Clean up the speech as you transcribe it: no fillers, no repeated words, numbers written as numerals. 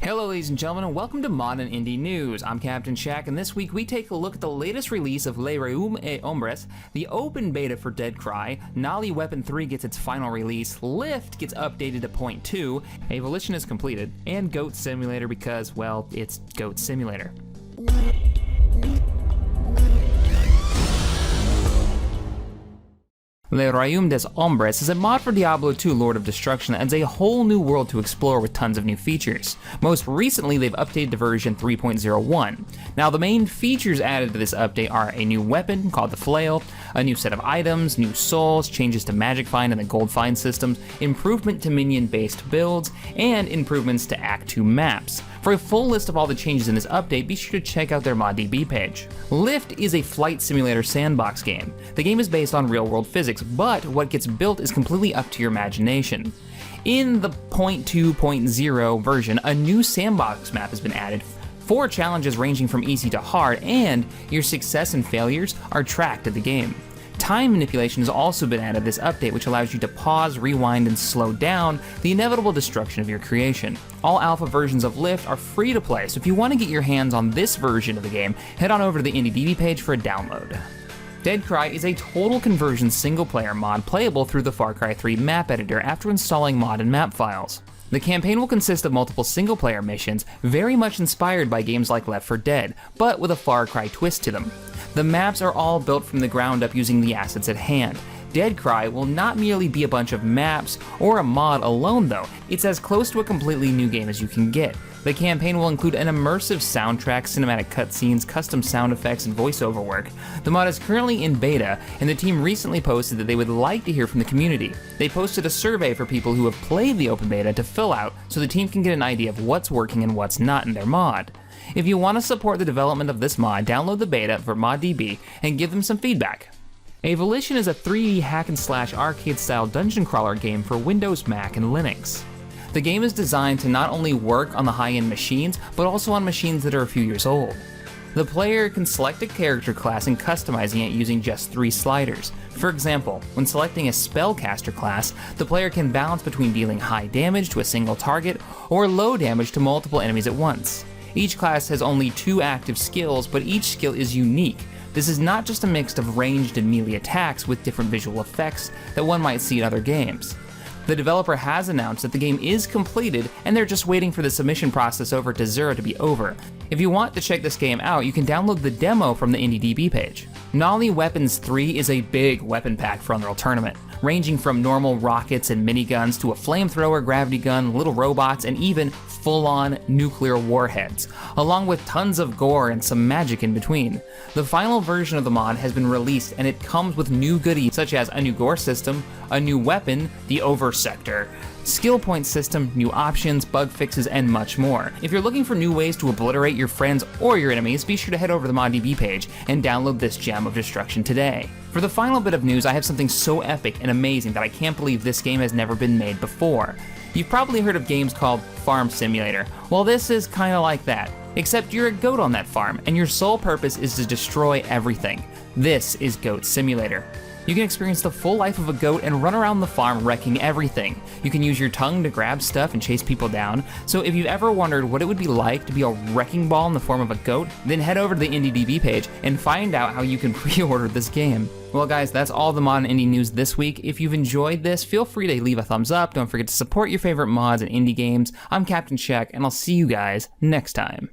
Hello ladies and gentlemen, and welcome to Mod and Indie News. I'm Captain Shaq, and this week we take a look at the latest release of Royaume et Ombres, the open beta for Dead Cry, Nali Weapon 3 gets its final release, Lift gets updated to point 2, Avolition is completed, and Goat Simulator because, well, it's Goat Simulator. Le Royaume des Ombres is a mod for Diablo 2 Lord of Destruction that adds a whole new world to explore with tons of new features. Most recently, they've updated to version 3.01. Now, the main features added to this update are a new weapon called the Flail, a new set of items, new souls, changes to magic find and the gold find systems, improvement to minion-based builds, and improvements to Act 2 maps. For a full list of all the changes in this update, be sure to check out their ModDB page. Lift is a flight simulator sandbox game. The game is based on real-world physics, but what gets built is completely up to your imagination. In the 0.2.0 version, a new sandbox map has been added, 4 challenges ranging from easy to hard, and your success and failures are tracked at the game. Time manipulation has also been added to this update, which allows you to pause, rewind, and slow down the inevitable destruction of your creation. All alpha versions of Lift are free to play, so if you want to get your hands on this version of the game, head on over to the IndieDB page for a download. Dead Cry is a total conversion single-player mod playable through the Far Cry 3 map editor after installing mod and map files. The campaign will consist of multiple single-player missions, very much inspired by games like Left 4 Dead, but with a Far Cry twist to them. The maps are all built from the ground up using the assets at hand. Dead Cry will not merely be a bunch of maps or a mod alone though, it's as close to a completely new game as you can get. The campaign will include an immersive soundtrack, cinematic cutscenes, custom sound effects, and voiceover work. The mod is currently in beta, and the team recently posted that they would like to hear from the community. They posted a survey for people who have played the open beta to fill out so the team can get an idea of what's working and what's not in their mod. If you want to support the development of this mod, download the beta for ModDB and give them some feedback. Avolition is a 3D hack-and-slash arcade-style dungeon crawler game for Windows, Mac, and Linux. The game is designed to not only work on the high-end machines, but also on machines that are a few years old. The player can select a character class and customizing it using just 3 sliders. For example, when selecting a spellcaster class, the player can balance between dealing high damage to a single target or low damage to multiple enemies at once. Each class has only 2 active skills, but each skill is unique. This is not just a mix of ranged and melee attacks with different visual effects that one might see in other games. The developer has announced that the game is completed and they're just waiting for the submission process over to Zero to be over. If you want to check this game out, you can download the demo from the IndieDB page. Nali Weapons 3 is a big weapon pack for Unreal Tournament, ranging from normal rockets and miniguns to a flamethrower, gravity gun, little robots, and even full-on nuclear warheads, along with tons of gore and some magic in between. The final version of the mod has been released and it comes with new goodies such as a new gore system, a new weapon, the Over Sector, skill point system, new options, bug fixes, and much more. If you're looking for new ways to obliterate your friends or your enemies, be sure to head over to the ModDB page and download this gem of destruction today. For the final bit of news, I have something so epic and amazing that I can't believe this game has never been made before. You've probably heard of games called Farm Simulator. Well, this is kinda like that, except you're a goat on that farm, and your sole purpose is to destroy everything. This is Goat Simulator. You can experience the full life of a goat and run around the farm wrecking everything. You can use your tongue to grab stuff and chase people down. So if you've ever wondered what it would be like to be a wrecking ball in the form of a goat, then head over to the IndieDB page and find out how you can pre-order this game. Well guys, that's all the mod and indie news this week. If you've enjoyed this, feel free to leave a thumbs up. Don't forget to support your favorite mods and indie games. I'm Captain Shaq, and I'll see you guys next time.